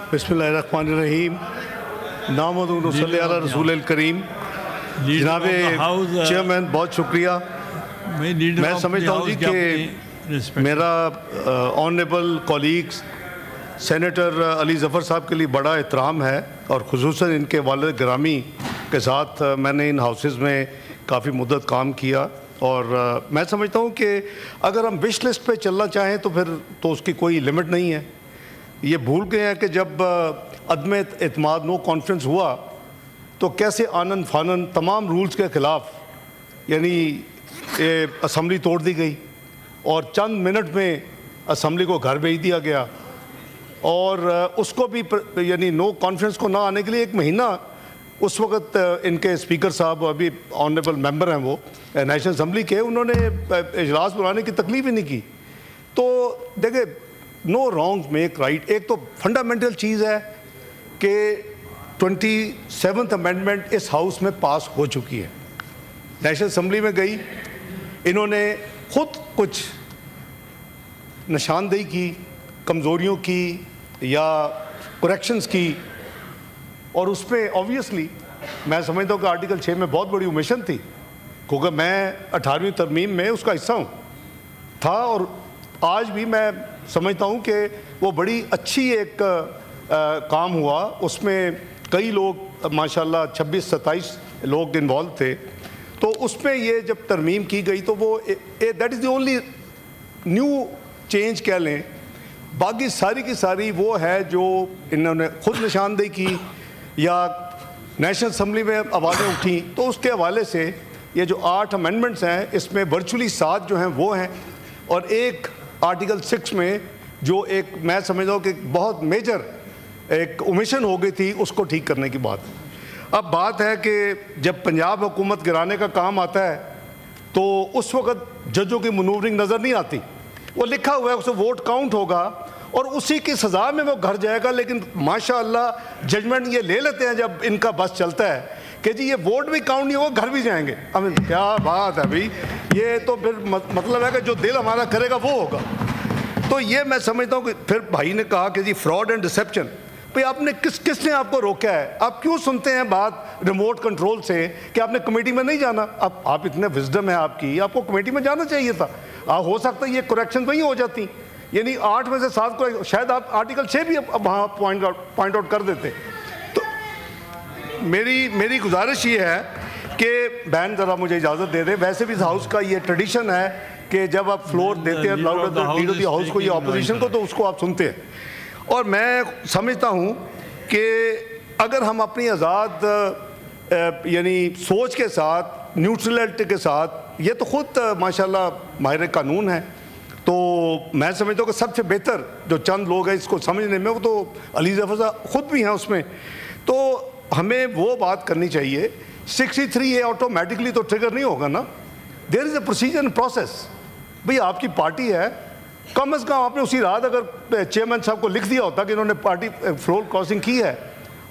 बिस्मिल्लाहिर्रहमानिर्रहीम नामदु नसल्ली अला रसूल करीम। जनाब चेयरमैन बहुत शुक्रिया। मैं समझता हूँ जी कि मेरा honourable colleagues senator Ali Zafar साहब के लिए बड़ा एहतराम है और ख़ुसूसन इनके वालिद गिरामी के साथ मैंने इन हाउसेस में काफ़ी मुद्दत काम किया और मैं समझता हूँ कि अगर हम विश लिस्ट पे चलना चाहें तो फिर तो उसकी कोई लिमिट नहीं है। ये भूल गए हैं कि जब अदम एतमाद नो कॉन्फ्रेंस हुआ तो कैसे आनन फानन तमाम रूल्स के ख़िलाफ़ यानी असम्बली तोड़ दी गई और चंद मिनट में असम्बली को घर भेज दिया गया और उसको भी यानी नो कॉन्फ्रेंस को ना आने के लिए एक महीना उस वक़्त इनके स्पीकर साहब अभी ऑनरेबल मेंबर हैं वो नेशनल असम्बली के, उन्होंने इजलास बुलाने की तकलीफ ही नहीं की। तो देखिए नो रॉन्ग मेक राइट। एक तो फंडामेंटल चीज़ है कि 27th अमेंडमेंट इस हाउस में पास हो चुकी है, नेशनल असम्बली में गई, इन्होंने खुद कुछ निशानदेही की, कमज़ोरियों की या करेक्शंस की और उसमें ऑब्वियसली मैं समझता हूँ कि आर्टिकल 6 में बहुत बड़ी ओमिशन थी क्योंकि मैं 18वीं तरमीम में उसका हिस्सा हूँ था और आज भी मैं समझता हूँ कि वो बड़ी अच्छी एक काम हुआ। उसमें कई लोग माशाल्लाह 26-27 लोग इन्वॉल्व थे। तो उसमें ये जब तरमीम की गई तो वो that is the only new change कह लें। बाकी सारी की सारी वो है जो इन्होंने खुद निशानदेही की या नेशनल असम्बली में आवाज़ें उठी तो उसके हवाले से ये जो 8 अमेंडमेंट्स हैं इसमें वर्चुअली 7 जो हैं वो हैं और एक आर्टिकल 6 में जो एक मैं समझता हूँ कि बहुत मेजर एक ओमिशन हो गई थी उसको ठीक करने की बात। अब बात है कि जब पंजाब हुकूमत गिराने का काम आता है तो उस वक़्त जजों की मनूवरिंग नज़र नहीं आती, वो लिखा हुआ है उसे वोट काउंट होगा और उसी की सज़ा में वो घर जाएगा। लेकिन माशाअल्लाह जजमेंट ये ले लेते हैं जब इनका बस चलता है कि जी ये वोट भी काउंट नहीं होगा, घर भी जाएंगे। अब क्या बात है भाई, ये तो फिर मतलब है कि जो दिल हमारा करेगा वो होगा। तो ये मैं समझता हूँ कि फिर भाई ने कहा कि जी फ्रॉड एंड डिसेप्शन, भाई आपने किसने आपको रोका है? आप क्यों सुनते हैं बात रिमोट कंट्रोल से कि आपने कमेटी में नहीं जाना? अब आप इतने विजडम है आपकी, आपको कमेटी में जाना चाहिए था। हो सकता है ये करेक्शन वहीं हो जाती, यानी 8 में से 7 को शायद आप आर्टिकल 6 भी वहाँ पॉइंट आउट कर देते। तो मेरी गुजारिश ये है कि बहन ज़रा मुझे इजाज़त दे दें। वैसे भी इस हाउस का ये ट्रेडिशन है कि जब आप फ्लोर देते हैं लीडर ऑफ द हाउस को, ये ऑपोजिशन को, तो उसको आप सुनते हैं। और मैं समझता हूँ कि अगर हम अपनी आज़ाद यानी सोच के साथ, न्यूट्रलिटी के साथ, ये तो ख़ुद माशाल्लाह माहिर कानून है, तो मैं समझता हूँ कि सबसे बेहतर जो चंद लोग हैं इसको समझने में वो तो अली ज़फ़र साहब ख़ुद भी हैं उसमें। तो हमें वो बात करनी चाहिए 63 ये ऑटोमेटिकली तो ट्रिगर नहीं होगा ना, there is a procedure and process. भाई आपकी पार्टी है, कम अज़ कम आपने उसी रात अगर चेयरमैन साहब को लिख दिया होता कि इन्होंने पार्टी फ्लोर क्रॉसिंग की है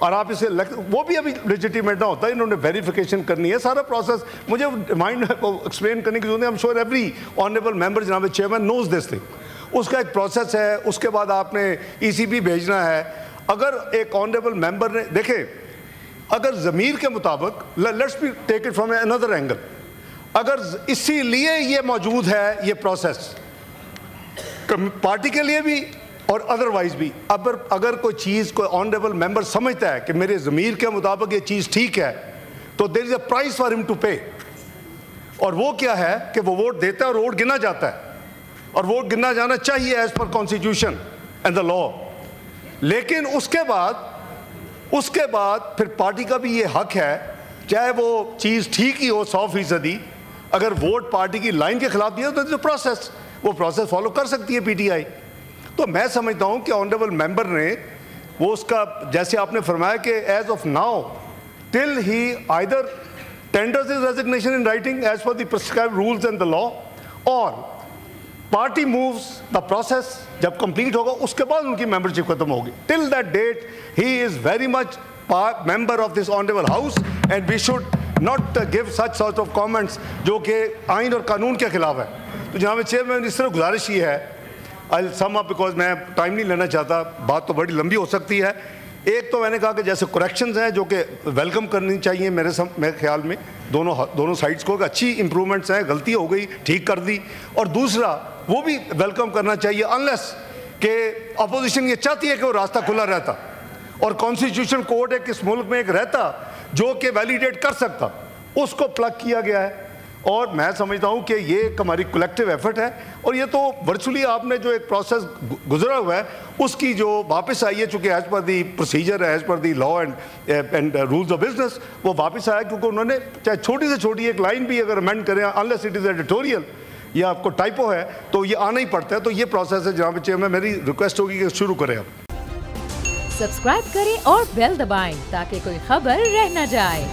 और आप इसे वो भी अभी लेजिटिमेट ना होता, इन्होंने वेरिफिकेशन करनी है, सारा प्रोसेस मुझे माइंड एक्सप्लेन करने की जरूरत है। I am sure every honourable member जनाब चेयरमैन नोज दिस थिंग। उसका एक प्रोसेस है, उसके बाद आपने ECB भेजना है। अगर एक ऑनरेबल मेंबर ने देखे, अगर ज़मीर के मुताबिक let's be take it from another angle, अगर इसीलिए ये मौजूद है ये प्रोसेस पार्टी के लिए भी और अदरवाइज भी, अगर कोई चीज़ कोई ऑनरेबल मेंबर समझता है कि मेरे ज़मीर के मुताबिक ये चीज़ ठीक है तो there is a price for him to pay, और वो क्या है कि वो वोट देता है और वोट गिना जाता है और वोट गिना जाना चाहिए as per constitution and the law. लेकिन उसके बाद फिर पार्टी का भी ये हक है, चाहे वो चीज़ ठीक ही हो 100%, अगर वोट पार्टी की लाइन के खिलाफ दिया तो प्रोसेस, वो प्रोसेस फॉलो कर सकती है PTI। तो मैं समझता हूँ कि ऑनरेबल मेंबर ने वो उसका, जैसे आपने फरमाया कि as of now till he either tenders his resignation in writing as per the prescribed rules and the law, और पार्टी मूव्स द प्रोसेस, जब कंप्लीट होगा उसके बाद उनकी मेंबरशिप खत्म होगी। Till that date he is very much member of this honourable house and we should not give such sort of comments जो कि आइन और कानून के खिलाफ है। तो जनाब चेयरमैन इस तरह गुजारिश ये है I'll sum up because میں ٹائم نہیں لینا چاہتا, بات تو بڑی لمبی ہو سکتی ہے. ایک تو میں نے کہا کہ جیسے کریکشنز ہیں جو کہ ویلکم کرنی چاہیے میرے خیال میں دونوں سائڈس کو, کہ اچھی امپرومنٹس ہیں, غلطی ہو گئی ٹھیک کر دی. اور دوسرا وہ بھی ویلکم کرنا چاہیے انلیس کہ اپوزیشن یہ چاہتی ہے کہ وہ راستہ کھلا رہتا اور کانسٹیٹیوشن کورٹ ایک اس ملک میں ایک رہتا جو کہ ویلیڈیٹ کر سکتا, اس کو پلگ کیا گیا ہے. اور میں سمجھتا ہوں کہ یہ ایک ہماری کولیکٹیو ایفرٹ ہے, اور یہ تو ورچولی آپ نے جو ایک پروسیس گزرا ہوا ہے اس کی جو واپس آئی ہے, چونکہ ایز پر دی پروسیجر ہے, as per the law and rules of business, وہ واپس آیا کیونکہ انہوں نے چاہے چھوٹی سے چھوٹی ایک لائن بھی اگر امینڈ کریں انلیس اٹ از ایڈیٹوریل یا آپ کو ٹائپو ہے تو یہ آنا ہی پڑتا ہے. تو یہ پروسیس ہے جناب چیئرمین, میری ریکویسٹ ہوگی کہ شروع کریں آپ. سبسکرائب کریں اور بیل دبائیں تاکہ کوئی خبر رہ نہ جائے.